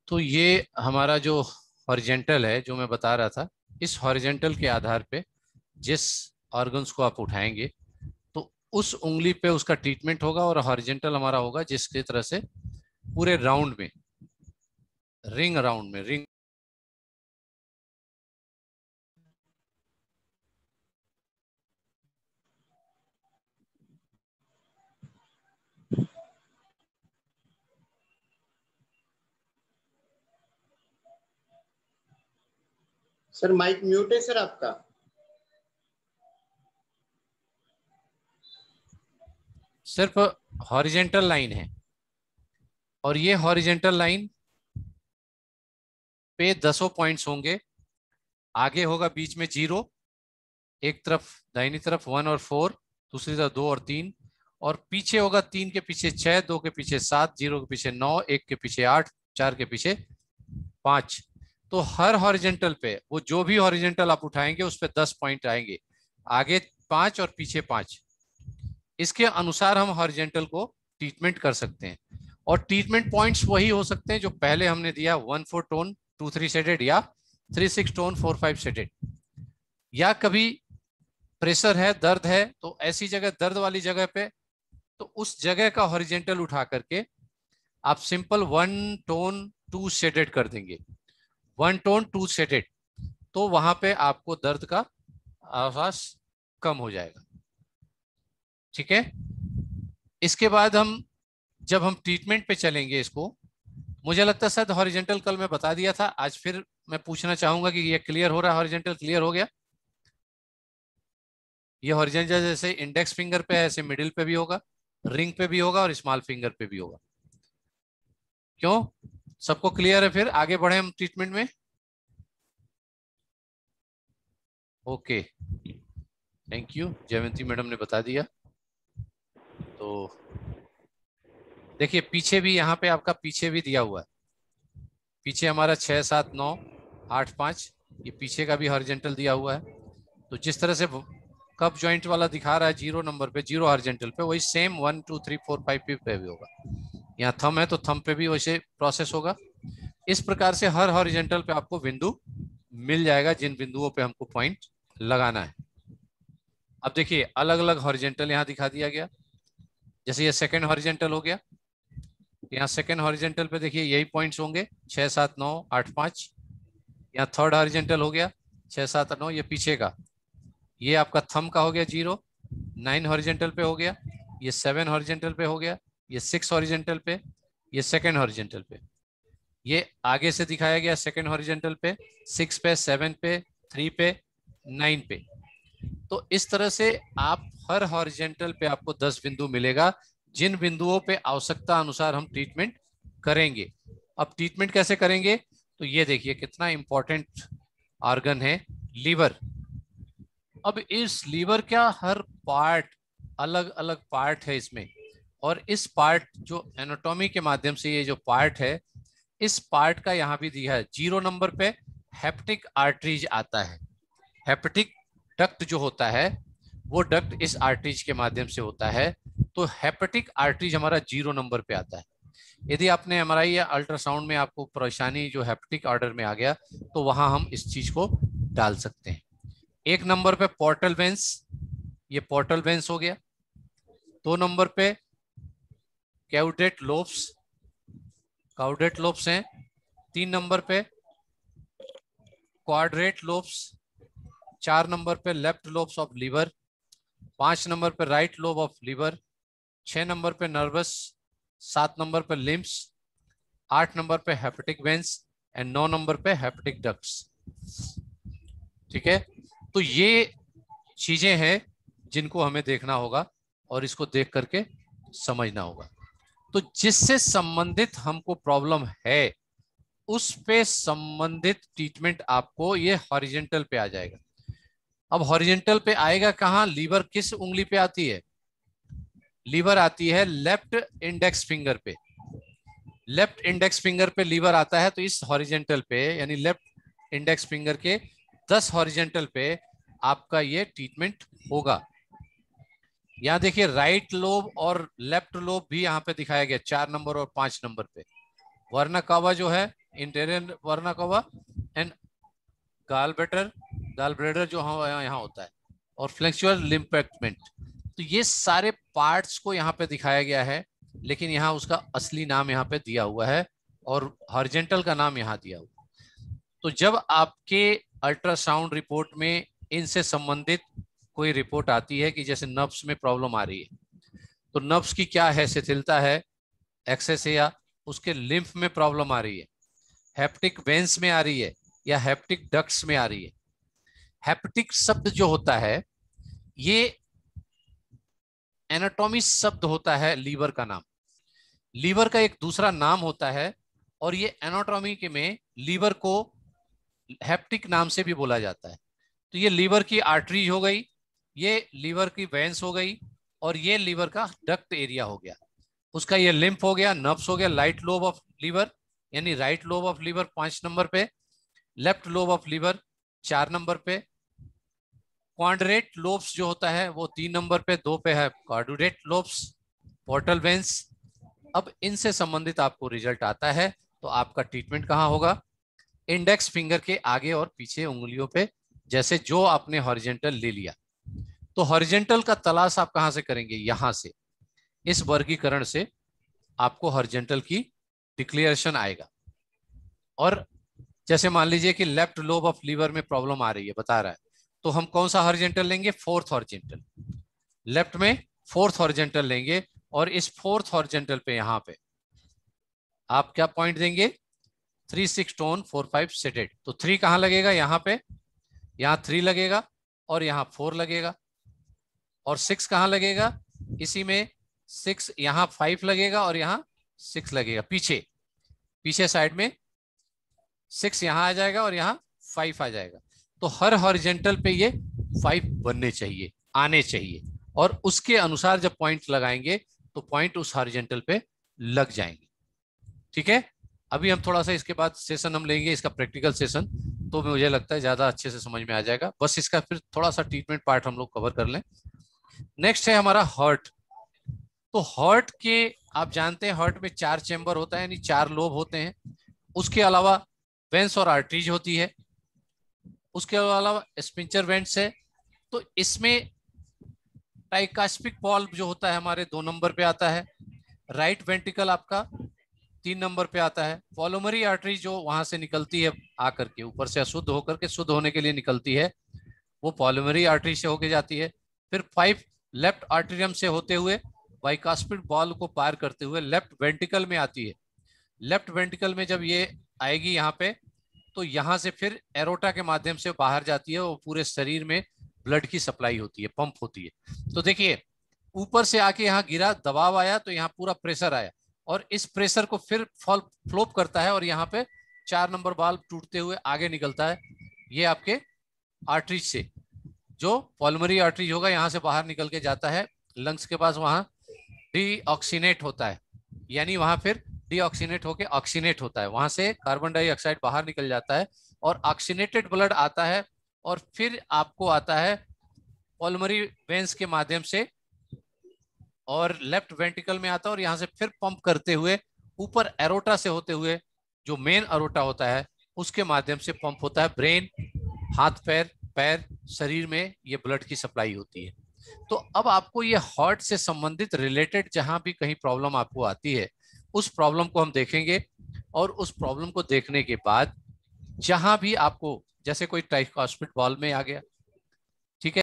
तो ये हमारा जो हॉरिजेंटल है जो मैं बता रहा था, इस हॉरिजेंटल के आधार पे जिस ऑर्गन्स को आप उठाएंगे तो उस उंगली पे उसका ट्रीटमेंट होगा, और हॉरिजेंटल हमारा होगा जिसकी तरह से पूरे राउंड में, रिंग राउंड में, रिंग। सर माइक म्यूट है सर आपका। सिर्फ हॉरिजेंटल लाइन है, और ये हॉरिजेंटल लाइन पे दसों पॉइंट्स होंगे। आगे होगा बीच में जीरो, एक तरफ दाहिनी तरफ 1 और 4, दूसरी तरफ 2 और 3, और पीछे होगा 3 के पीछे 6, 2 के पीछे 7, 0 के पीछे 9, 1 के पीछे 8, 4 के पीछे 5। तो हर हॉरिजेंटल पे वो जो भी हॉरिजेंटल आप उठाएंगे उस पे 10 पॉइंट आएंगे, आगे 5 और पीछे 5। इसके अनुसार हम हॉरिजेंटल को ट्रीटमेंट कर सकते हैं, और ट्रीटमेंट पॉइंट्स वही हो सकते हैं जो पहले हमने दिया, 1-4 टोन 2-3 सेडेड, या 3-6 टोन 4-5 सेडेड। या कभी प्रेशर है, दर्द है, तो ऐसी जगह, दर्द वाली जगह पे, तो उस जगह का हॉरिजेंटल उठा करके आप सिंपल 1 टोन 2 शेडेड कर देंगे, 1 टोन 2 शेडेड। तो वहां पे आपको दर्द का आवाज कम हो जाएगा। ठीक है। इसके बाद हम, जब हम ट्रीटमेंट पे चलेंगे इसको, मुझे लगता है शायद हॉरिजेंटल कल मैं बता दिया था, आज फिर मैं पूछना चाहूंगा कि ये क्लियर हो रहा है? हॉरिजेंटल क्लियर हो गया? ये हॉरिजेंटल जैसे इंडेक्स फिंगर पे है, ऐसे मिडिल पे भी होगा, रिंग पे भी होगा, और स्मॉल फिंगर पे भी होगा। क्यों, सबको क्लियर है? फिर आगे बढ़े हम ट्रीटमेंट में। Okay, thank you, Jayavanti madam ने बता दिया। तो देखिए पीछे भी, यहाँ पे आपका पीछे भी दिया हुआ है। पीछे हमारा 6-7-9-8-5, ये पीछे का भी हॉरिजेंटल दिया हुआ है। तो जिस तरह से कप जॉइंट वाला दिखा रहा है 0 नंबर पे, 0 हॉरिजेंटल पे, वही सेम 1-2-3-4-5 पे भी होगा। यहाँ थंब है तो थंब पे भी वैसे प्रोसेस होगा। इस प्रकार से हर हॉरिजेंटल पे आपको बिंदु मिल जाएगा जिन बिंदुओं पे हमको पॉइंट लगाना है। अब देखिए अलग अलग हॉरिजेंटल यहाँ दिखा दिया गया। जैसे ये सेकंड हॉरिजेंटल हो गया, यहाँ सेकंड हॉरिजेंटल पे देखिए यही पॉइंट्स होंगे, 6-7-9-8-5। यहाँ थर्ड हॉरिजेंटल हो गया 6-7-9, ये पीछे का, ये आपका थंब का हो गया 0। 9 हॉरिजेंटल पे हो गया, ये 7 हॉरिजेंटल पे हो गया, ये 6 हॉरिजेंटल पे, ये सेकंड हॉरिजेंटल पे, ये आगे से दिखाया गया सेकंड हॉरिजेंटल पे, 6 पे, 7 पे, 3 पे, 9 पे। तो इस तरह से आप हर हॉरिजेंटल पे आपको 10 बिंदु मिलेगा, जिन बिंदुओं पे आवश्यकता अनुसार हम ट्रीटमेंट करेंगे। अब ट्रीटमेंट कैसे करेंगे, तो ये देखिए कितना इंपॉर्टेंट ऑर्गन है लीवर। अब इस लीवर का हर पार्ट, अलग अलग पार्ट है इसमें, और इस पार्ट जो एनाटॉमी के माध्यम से ये जो पार्ट है, इस पार्ट का यहाँ भी दिया है 0 नंबर पे हेप्टिक आर्टरीज आता है। हेपेटिक डक्ट जो होता है वो डक्ट इस आर्टरीज के माध्यम से होता है। तो हेपेटिक आर्टरीज हमारा 0 नंबर पे आता है। यदि आपने एमआरआई या अल्ट्रासाउंड में आपको परेशानी जो हेपेटिक ऑर्डर में आ गया, तो वहां हम इस चीज को डाल सकते हैं। 1 नंबर पे पोर्टल वेंस, ये पोर्टल वेंस हो गया। 2 नंबर पे कैउडेट लोब्स, काउडेट लोब्स हैं। 3 नंबर पे क्वाड्रेट लोब्स। 4 नंबर पे left lobes of liver. 5 number पे right lobe of liver. 6 number पे नर्वस। 7 नंबर पे लिम्स। 8 नंबर पे हेपेटिक वेंस, एंड 9 नंबर पे हेपेटिक डक्ट्स। ठीक है। तो ये चीजें हैं जिनको हमें देखना होगा और इसको देख करके समझना होगा। तो जिससे संबंधित हमको प्रॉब्लम है उस पे संबंधित ट्रीटमेंट आपको ये हॉरिजेंटल पे आ जाएगा। अब हॉरिजेंटल पे आएगा कहाँ? लीवर किस उंगली पे आती है? लीवर आती है लेफ्ट इंडेक्स फिंगर पे। लेफ्ट इंडेक्स फिंगर पे लीवर आता है, तो इस हॉरिजेंटल पे यानी लेफ्ट इंडेक्स फिंगर के 10 हॉरिजेंटल पे आपका ये ट्रीटमेंट होगा। यहाँ देखिए राइट लोब और लेफ्ट लोब भी यहाँ पे दिखाया गया 4 नंबर और 5 नंबर पे। वर्ना कावा जो है इंटीरियर वर्ना कावा, एंड गाल ब्लेडर जो यहाँ होता है, और फ्लेक्सुअल लिम्पेक्टमेंट। तो ये सारे पार्ट्स को यहाँ पे दिखाया गया है, लेकिन यहाँ उसका असली नाम यहाँ पे दिया हुआ है और हॉरिजॉन्टल का नाम यहाँ दिया हुआ है। तो जब आपके अल्ट्रासाउंड रिपोर्ट में इनसे संबंधित कोई रिपोर्ट आती है कि जैसे नर्व्स में प्रॉब्लम आ रही है, तो नर्व्स की क्या है, शिथिलता है, एक्सेस है, या उसके लिम्फ में प्रॉब्लम आ रही है, हेप्टिक वेन्स में आ रही है, या हेप्टिक डक्ट्स में आ रही है। हेप्टिक शब्द जो होता है ये एनाटॉमी शब्द होता है लीवर का नाम। लीवर का एक दूसरा नाम होता है, और ये एनाटॉमी के में लीवर को हेप्टिक नाम से भी बोला जाता है। तो ये लीवर की आर्टरीज हो गई, ये लीवर की वेन्स हो गई, और ये लीवर का डक्ट एरिया हो गया। उसका ये लिम्फ हो गया, नर्व्स हो गया, राइट लोब ऑफ लीवर, यानी right lobe of liver 5 number पे, left lobe of liver 4 number पे, क्वाड्रेट लोब्स जो होता है वो 3 नंबर पे, 2 पे है क्वाड्रेट लोब्स, पोर्टल वेन्स। अब इनसे संबंधित आपको रिजल्ट आता है, तो आपका ट्रीटमेंट कहाँ होगा, इंडेक्स फिंगर के आगे और पीछे उंगलियों पे, जैसे जो आपने हॉरिजॉन्टल ले लिया। तो हॉरिजॉन्टल का तलाश आप कहां से करेंगे, यहां से, इस वर्गीकरण से आपको हॉरिजॉन्टल की डिक्लेरेशन आएगा। और जैसे मान लीजिए कि लेफ्ट लोब ऑफ लीवर में प्रॉब्लम आ रही है, बता रहा है, तो हम कौन सा हॉरिजॉन्टल लेंगे, 4th हॉरिजॉन्टल। लेफ्ट में 4th हॉरिजॉन्टल लेंगे, और इस 4th हॉरिजॉन्टल पे यहां पे आप क्या पॉइंट देंगे, 3 6 टोन 4 5 सेटेड। तो 3 कहां लगेगा, यहाँ पे, यहाँ 3 लगेगा, और यहाँ 4 लगेगा। और 6 कहां लगेगा, इसी में 6, यहाँ 5 लगेगा, और यहाँ 6 लगेगा। पीछे पीछे साइड में 6 यहाँ आ जाएगा, और यहाँ 5 आ जाएगा। तो हर हॉरिजॉन्टल पे ये 5 बनने चाहिए, आने चाहिए, और उसके अनुसार जब पॉइंट लगाएंगे तो पॉइंट उस हॉरिजॉन्टल पे लग जाएंगे। ठीक है। अभी हम थोड़ा सा इसके बाद सेशन हम लेंगे इसका प्रैक्टिकल सेशन, तो मुझे लगता है ज्यादा अच्छे से समझ में आ जाएगा। बस इसका फिर थोड़ा सा ट्रीटमेंट पार्ट हम लोग कवर कर लें। नेक्स्ट है हमारा हार्ट। तो हार्ट के आप जानते हैं हार्ट में 4 चेंबर होता है, यानी 4 लोब होते हैं। उसके अलावा वेंस और आर्टरीज होती है, उसके अलावा स्पिंचर वेंट्स है। तो इसमें ट्राइकास्पिक वाल्व जो होता है हमारे 2 नंबर पे आता है, राइट वेंट्रिकल आपका 3 नंबर पे आता है, पॉलोमरी आर्टरी जो वहां से निकलती है आकर के ऊपर से अशुद्ध होकर के शुद्ध होने के लिए निकलती है, वो पॉलोमरी आर्टरी से होके जाती है। फिर 5 लेफ्ट आर्टेरियम से होते हुए बाइकास्पिड बॉल को पार करते हुए लेफ्ट वेंट्रिकल में आती है। लेफ्ट वेंट्रिकल में जब ये आएगी यहाँ पे, तो यहाँ से फिर एरोटा के माध्यम से बाहर जाती है, वो पूरे शरीर में ब्लड की सप्लाई होती है, पंप होती है। तो देखिए ऊपर से आके यहाँ गिरा, दबाव आया, तो यहाँ पूरा प्रेशर आया, और इस प्रेशर को फिर फ्लोप करता है, और यहाँ पे 4 नंबर वाल्व टूटते हुए आगे निकलता है। ये आपके आर्टरीज से, जो पॉल्मरी आर्टरीज होगा, यहाँ से बाहर निकल के जाता है लंग्स के पास, वहां डीऑक्सीनेट होता है, यानी वहां फिर डीऑक्सीनेट होके ऑक्सीनेट होता है, वहां से कार्बन डाइऑक्साइड बाहर निकल जाता है, और ऑक्सीनेटेड ब्लड आता है, और फिर आपको आता है पॉल्मरी वेंस के माध्यम से, और लेफ्ट वेंट्रिकल में आता है, और यहाँ से फिर पंप करते हुए ऊपर एरोटा से होते हुए, जो मेन एरोटा होता है उसके माध्यम से पंप होता है ब्रेन, हाथ पैर, पैर, शरीर में ये ब्लड की सप्लाई होती है। तो अब आपको ये हार्ट से संबंधित रिलेटेड जहां भी कहीं प्रॉब्लम आपको आती है, उस प्रॉब्लम को हम देखेंगे, और उस प्रॉब्लम को देखने के बाद जहां भी आपको, जैसे कोई ट्राइकास्पिड वाल्व में आ गया, ठीक है,